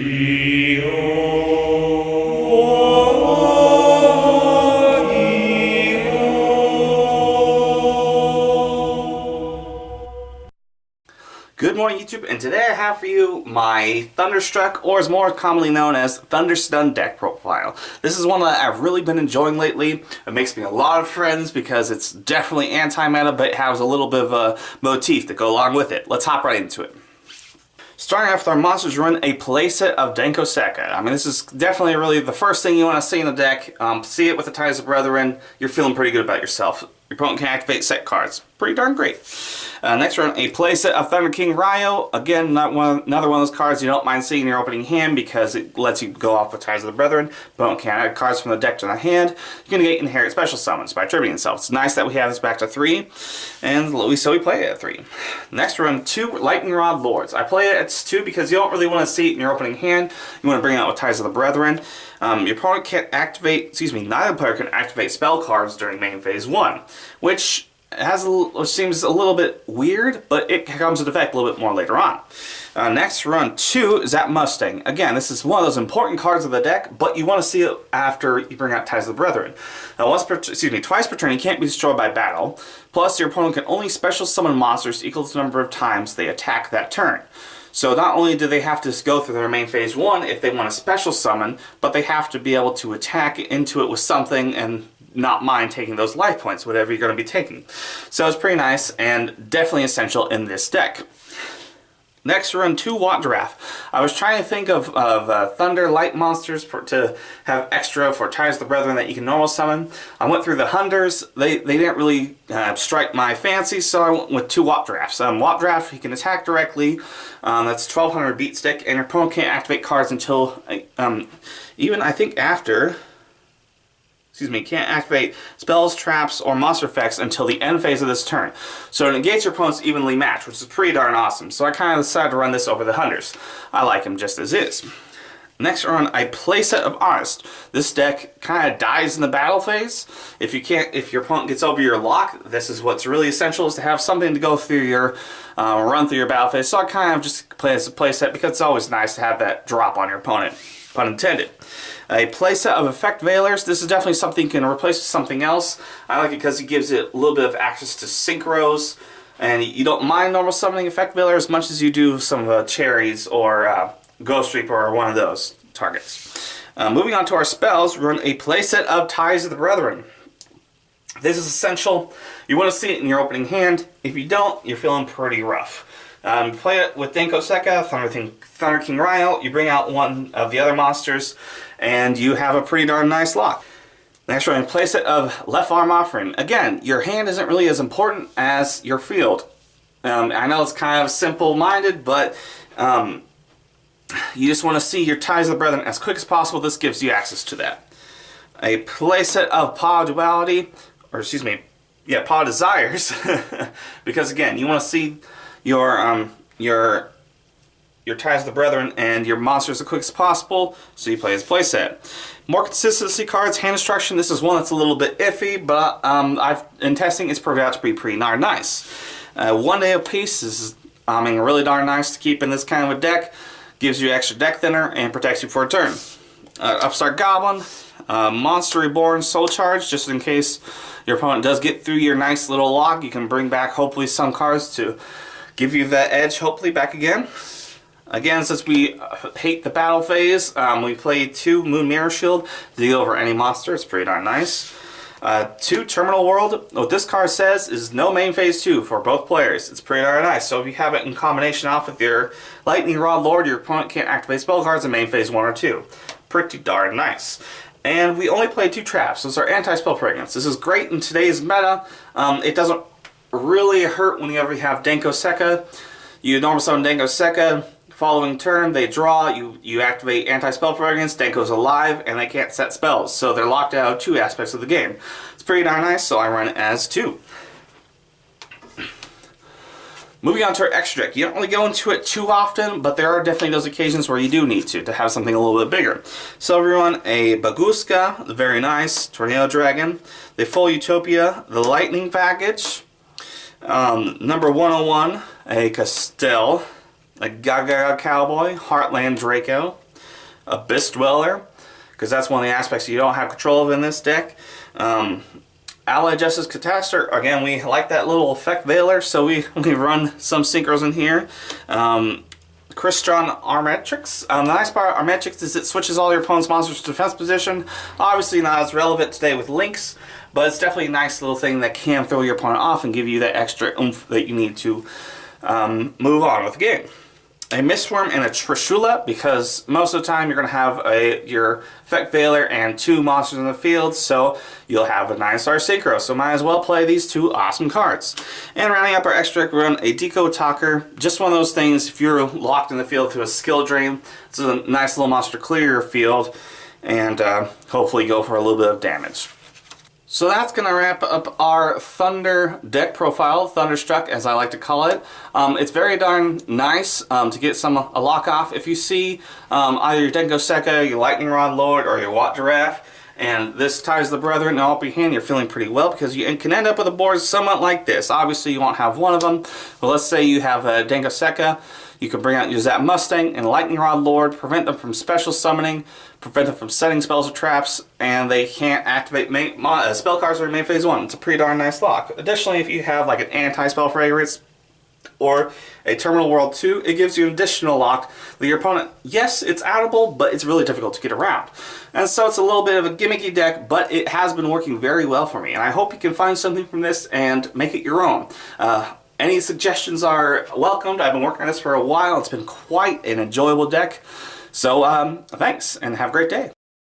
Good morning, YouTube, and today I have for you my Thunderstruck, or is more commonly known as Thunderstun deck profile. This is one that I've really been enjoying lately. It makes me a lot of friends because it's definitely anti-meta, but it has a little bit of a motif to go along with it. Let's hop right into it. Starting off with our monsters, run a playset of Denko Sekka. I mean, this is definitely really the first thing you want to see in the deck. See it with the Ties of Brethren, you're feeling pretty good about yourself. Your opponent can activate set cards. Pretty darn great. Next, run a playset of Thunder King Ryo. Again, another one of those cards you don't mind seeing in your opening hand because it lets you go off with Ties of the Brethren. Opponent can add cards from the deck to the hand. You can negate Inherit Special Summons by tributing itself. It's nice that we have this back to 3, and so we play it at 3. Next, run 2 Lightning Rod Lords. I play it at 2 because you don't really want to see it in your opening hand. You want to bring it out with Ties of the Brethren. Your opponent can't activate, neither player can activate spell cards during main phase 1, which seems a little bit weird, but it comes into effect a little bit more later on. Next, run 2 Zap Mustang. Again, this is one of those important cards of the deck, but you want to see it after you bring out Ties of the Brethren. Twice per turn, you can't be destroyed by battle. Plus, your opponent can only special summon monsters equal to the number of times they attack that turn. So not only do they have to go through their main phase 1 if they want a special summon, but they have to be able to attack into it with something and not mind taking those life points, whatever you're going to be taking. So it's pretty nice and definitely essential in this deck. Next, run 2 Watt Giraffe. I was trying to think of Thunder Light monsters to have extra for Ties of the Brethren that you can normal summon. I went through the Hunters. They didn't really strike my fancy, so I went with 2 Watt Giraffes. Watt Giraffe, he can attack directly. That's 1200 beat stick, and your opponent can't activate cards until even I think after. Can't activate spells, traps, or monster effects until the end phase of this turn. So it negates your opponent's evenly matched, which is pretty darn awesome. So I kind of decided to run this over the Hunters. I like him just as is. Next, run a playset of Honest. This deck kind of dies in the battle phase. If your opponent gets over your lock, this is what's really essential, is to have something to go through your run through your battle phase. So I kind of just play as a playset because it's always nice to have that drop on your opponent. Pun intended. A playset of Effect Veilers. This is definitely something you can replace with something else. I like it because it gives it a little bit of access to Synchros, and you don't mind normal summoning Effect Veiler as much as you do some Cherries or Ghost Reaper or one of those targets. Moving on to our spells, run a playset of Ties of the Brethren. This is essential. You want to see it in your opening hand. If you don't, you're feeling pretty rough. Play it with Denko Sekka, Thunder King Ryo. You bring out one of the other monsters, and you have a pretty darn nice lock. Next, we're going to playset of Left Arm Offering. Again, your hand isn't really as important as your field. I know it's kind of simple-minded, but you just want to see your Ties of the Brethren as quick as possible. This gives you access to that. A playset of Paw Duality, Paw Desires, because again, you want to see your Ties of the Brethren and your monsters as quick as possible, so you play as playset. More consistency cards, Hand Destruction. This is one that's a little bit iffy, but in testing, it's proved out to be pretty darn nice. 1 Day of Peace is really darn nice to keep in this kind of a deck. Gives you extra deck thinner and protects you for a turn. Upstart Goblin, Monster Reborn, Soul Charge, just in case your opponent does get through your nice little lock. You can bring back hopefully some cards to give you that edge, hopefully, back again. Again, since we hate the battle phase, we play 2 Moon Mirror Shield to deal over any monster. It's pretty darn nice. 2 Terminal World. What this card says is no main phase 2 for both players. It's pretty darn nice. So if you have it in combination off with your Lightning Rod Lord, your opponent can't activate spell cards in main phase 1 or 2. Pretty darn nice. And we only play 2 traps. Those are anti-spell fragments. This is great in today's meta. It doesn't really hurt whenever you have Denko Sekka. You normal summon Denko Sekka. Following turn, they draw, you activate anti-spell fragments, Denko's alive, and they can't set spells. So they're locked out of 2 aspects of the game. It's pretty darn nice, so I run it as 2. Moving on to our extra deck. You don't really go into it too often, but there are definitely those occasions where you do need to have something a little bit bigger. So we run a Bagooska, the very nice, Tornado Dragon, the Full Utopia, the Lightning Package, number 101, a Castell, a Gaga Cowboy, Heartland Draco, Abyss Dweller, because that's one of the aspects you don't have control of in this deck. Allied Justice Catastor, again, we like that little effect veiler, so we run some synchros in here. Crystron Armatrix. The nice part of Armatrix is it switches all your opponent's monsters to defense position. Obviously not as relevant today with Lynx, but it's definitely a nice little thing that can throw your opponent off and give you that extra oomph that you need to move on with the game. A Mistworm and a Trishula, because most of the time you're going to have your Effect Veiler and 2 monsters in the field, so you'll have a 9-star Synchro, so might as well play these 2 awesome cards. And rounding up our extra deck, we run a Deco Talker, just one of those things, if you're locked in the field through a skill drain, it's a nice little monster to clear your field, and hopefully go for a little bit of damage. So that's going to wrap up our Thunder deck profile, Thunderstruck as I like to call it. It's very darn nice to get a lock off. If you see either your Denko Sekka, your Lightning Rod Lord, or your Watt Giraffe, and this ties the Brethren in all hand, you're feeling pretty well because you can end up with a board somewhat like this. Obviously you won't have one of them, but let's say you have a Denko Sekka. You can bring out your Zap Mustang and Lightning Rod Lord, prevent them from special summoning, prevent them from setting spells or traps, and they can't activate spell cards during main phase 1. It's a pretty darn nice lock. Additionally, if you have like an anti-spell fragrance or a Terminal World 2, it gives you an additional lock that your opponent, yes, it's outable, but it's really difficult to get around. And so it's a little bit of a gimmicky deck, but it has been working very well for me, and I hope you can find something from this and make it your own. Any suggestions are welcomed. I've been working on this for a while. It's been quite an enjoyable deck. So thanks, and have a great day.